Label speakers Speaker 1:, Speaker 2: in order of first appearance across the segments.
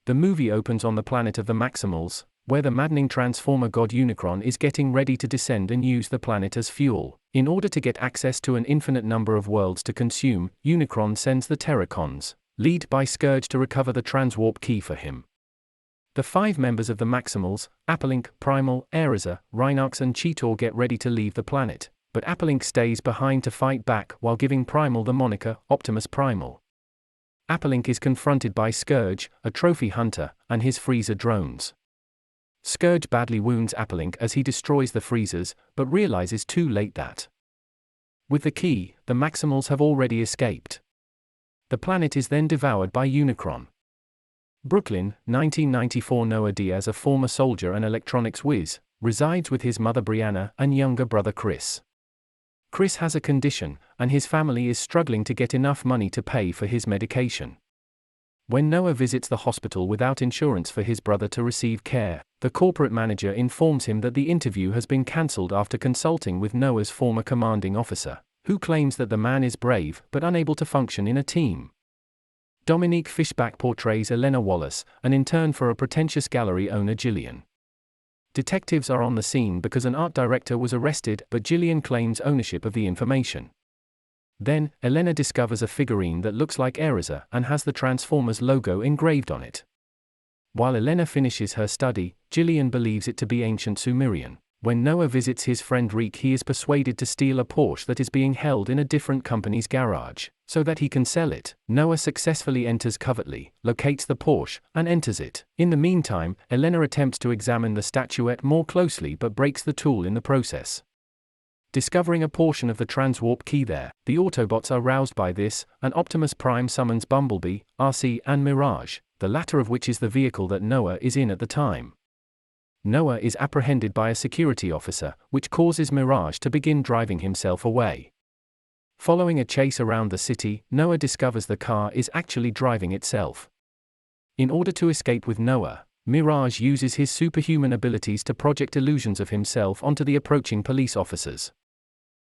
Speaker 1: The movie opens on the planet of the Maximals, where the maddening Transformer god Unicron is getting ready to descend and use the planet as fuel. In order to get access to an infinite number of worlds to consume, Unicron sends the Terracons, led by Scourge, to recover the Transwarp key for him. The 5 members of the Maximals, Apolink, Primal, Ereza, Rhinox and Cheetor, get ready to leave the planet, but Apolink stays behind to fight back while giving Primal the moniker Optimus Primal. Apolink is confronted by Scourge, a trophy hunter, and his freezer drones. Scourge badly wounds Apolink as he destroys the freezers, but realizes too late that with the key, the Maximals have already escaped. The planet is then devoured by Unicron. Brooklyn, 1994. Noah Diaz, a former soldier and electronics whiz, resides with his mother Brianna and younger brother Chris. Chris has a condition, and his family is struggling to get enough money to pay for his medication. When Noah visits the hospital without insurance for his brother to receive care, the corporate manager informs him that the interview has been cancelled after consulting with Noah's former commanding officer, who claims that the man is brave but unable to function in a team. Dominique Fishback portrays Elena Wallace, an intern for a pretentious gallery owner Gillian. Detectives are on the scene because an art director was arrested, but Gillian claims ownership of the information. Then, Elena discovers a figurine that looks like Ereza and has the Transformers logo engraved on it. While Elena finishes her study, Gillian believes it to be ancient Sumerian. When Noah visits his friend Reek, he is persuaded to steal a Porsche that is being held in a different company's garage, so that he can sell it. Noah successfully enters covertly, locates the Porsche, and enters it. In the meantime, Elena attempts to examine the statuette more closely but breaks the tool in the process. Discovering a portion of the Transwarp key there, the Autobots are roused by this, and Optimus Prime summons Bumblebee, RC, and Mirage, the latter of which is the vehicle that Noah is in at the time. Noah is apprehended by a security officer, which causes Mirage to begin driving himself away. Following a chase around the city, Noah discovers the car is actually driving itself. In order to escape with Noah, Mirage uses his superhuman abilities to project illusions of himself onto the approaching police officers.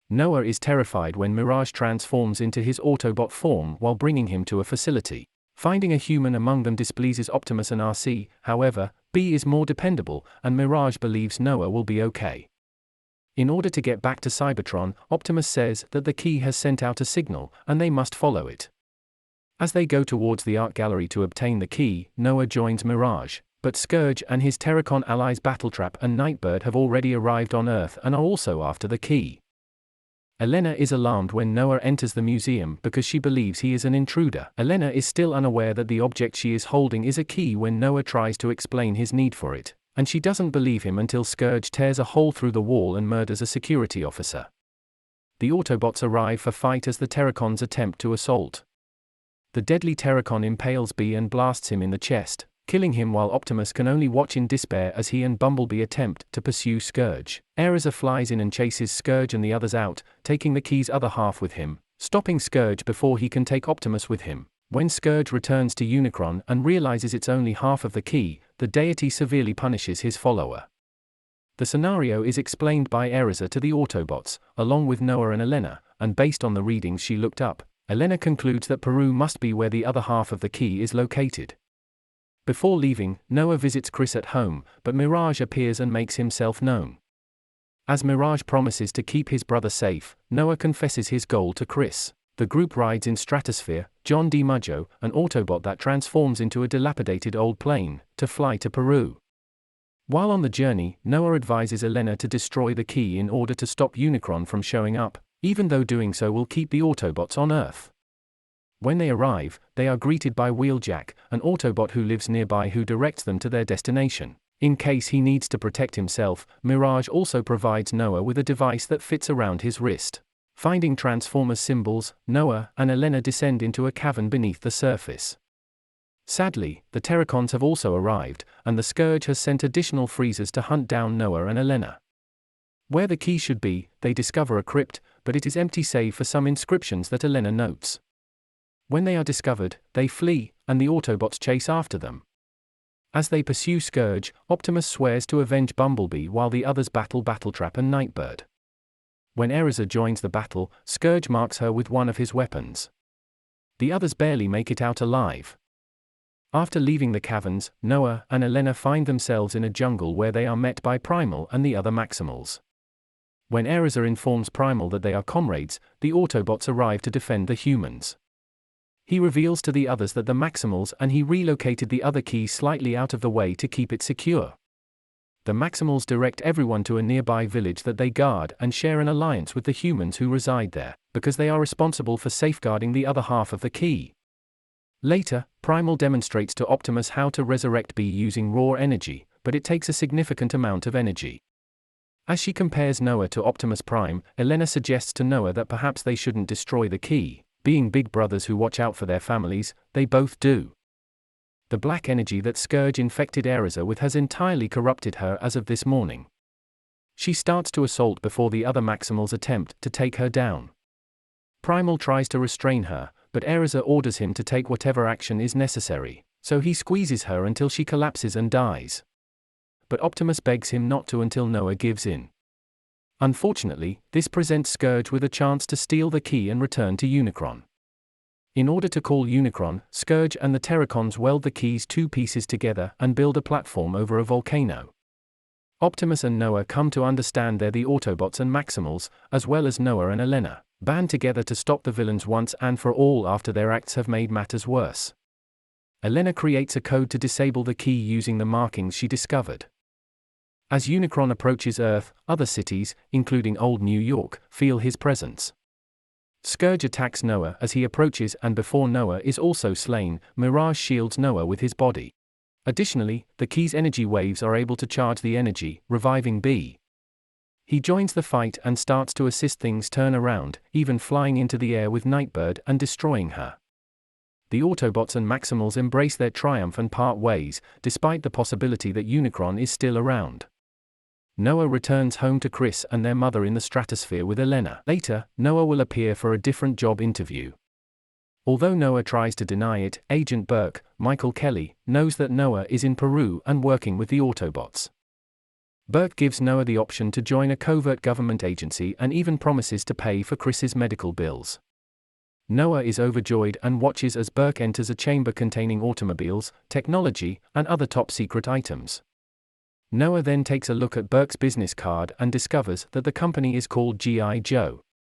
Speaker 1: Noah is terrified when Mirage transforms into his Autobot form while bringing him to a facility. Finding a human among them displeases Optimus and RC, however, B is more dependable, and Mirage believes Noah will be okay. In order to get back to Cybertron, Optimus says that the key has sent out a signal, and they must follow it. As they go towards the art gallery to obtain the key, Noah joins Mirage, but Scourge and his Terracon allies Battletrap and Nightbird have already arrived on Earth and are also after the key. Elena is alarmed when Noah enters the museum because she believes he is an intruder. Elena is still unaware that the object she is holding is a key when Noah tries to explain his need for it, and she doesn't believe him until Scourge tears a hole through the wall and murders a security officer. The Autobots arrive for fight as the Terracons attempt to assault. The deadly Terracon impales B and blasts him in the chest, killing him while Optimus can only watch in despair as he and Bumblebee attempt to pursue Scourge. Ereza flies in and chases Scourge and the others out, taking the key's other half with him, stopping Scourge before he can take Optimus with him. When Scourge returns to Unicron and realizes it's only half of the key, the deity severely punishes his follower. The scenario is explained by Ereza to the Autobots, along with Noah and Elena, and based on the readings she looked up, Elena concludes that Peru must be where the other half of the key is located. Before leaving, Noah visits Chris at home, but Mirage appears and makes himself known. As Mirage promises to keep his brother safe, Noah confesses his goal to Chris. The group rides in Stratosphere, John DiMaggio, an Autobot that transforms into a dilapidated old plane, to fly to Peru. While on the journey, Noah advises Elena to destroy the key in order to stop Unicron from showing up, even though doing so will keep the Autobots on Earth. When they arrive, they are greeted by Wheeljack, an Autobot who lives nearby who directs them to their destination. In case he needs to protect himself, Mirage also provides Noah with a device that fits around his wrist. Finding Transformers symbols, Noah and Elena descend into a cavern beneath the surface. Sadly, the Terracons have also arrived, and the Scourge has sent additional freezers to hunt down Noah and Elena. Where the key should be, they discover a crypt, but it is empty save for some inscriptions that Elena notes. When they are discovered, they flee, and the Autobots chase after them. As they pursue Scourge, Optimus swears to avenge Bumblebee while the others battle Battletrap and Nightbird. When Ereza joins the battle, Scourge marks her with one of his weapons. The others barely make it out alive. After leaving the caverns, Noah and Elena find themselves in a jungle where they are met by Primal and the other Maximals. When Erza informs Primal that they are comrades, the Autobots arrive to defend the humans. He reveals to the others that the Maximals and he relocated the other key slightly out of the way to keep it secure. The Maximals direct everyone to a nearby village that they guard and share an alliance with the humans who reside there, because they are responsible for safeguarding the other half of the key. Later, Primal demonstrates to Optimus how to resurrect B using raw energy, but it takes a significant amount of energy. As she compares Noah to Optimus Prime, Elena suggests to Noah that perhaps they shouldn't destroy the key. Being big brothers who watch out for their families, they both do. The black energy that Scourge infected Erza with has entirely corrupted her as of this morning. She starts to assault before the other Maximals attempt to take her down. Primal tries to restrain her, but Erza orders him to take whatever action is necessary, so he squeezes her until she collapses and dies. But Optimus begs him not to until Noah gives in. Unfortunately, this presents Scourge with a chance to steal the key and return to Unicron. In order to call Unicron, Scourge and the Terracons weld the key's two pieces together and build a platform over a volcano. Optimus and Noah come to understand they're the Autobots and Maximals, as well as Noah and Elena, band together to stop the villains once and for all after their acts have made matters worse. Elena creates a code to disable the key using the markings she discovered. As Unicron approaches Earth, other cities, including Old New York, feel his presence. Scourge attacks Noah as he approaches, and before Noah is also slain, Mirage shields Noah with his body. Additionally, the key's energy waves are able to charge the energy, reviving B. He joins the fight and starts to assist things turn around, even flying into the air with Nightbird and destroying her. The Autobots and Maximals embrace their triumph and part ways, despite the possibility that Unicron is still around. Noah returns home to Chris and their mother in the stratosphere with Elena. Later, Noah will appear for a different job interview. Although Noah tries to deny it, Agent Burke, Michael Kelly, knows that Noah is in Peru and working with the Autobots. Burke gives Noah the option to join a covert government agency and even promises to pay for Chris's medical bills. Noah is overjoyed and watches as Burke enters a chamber containing automobiles, technology, and other top-secret items. Noah then takes a look at Burke's business card and discovers that the company is called G.I. Joe.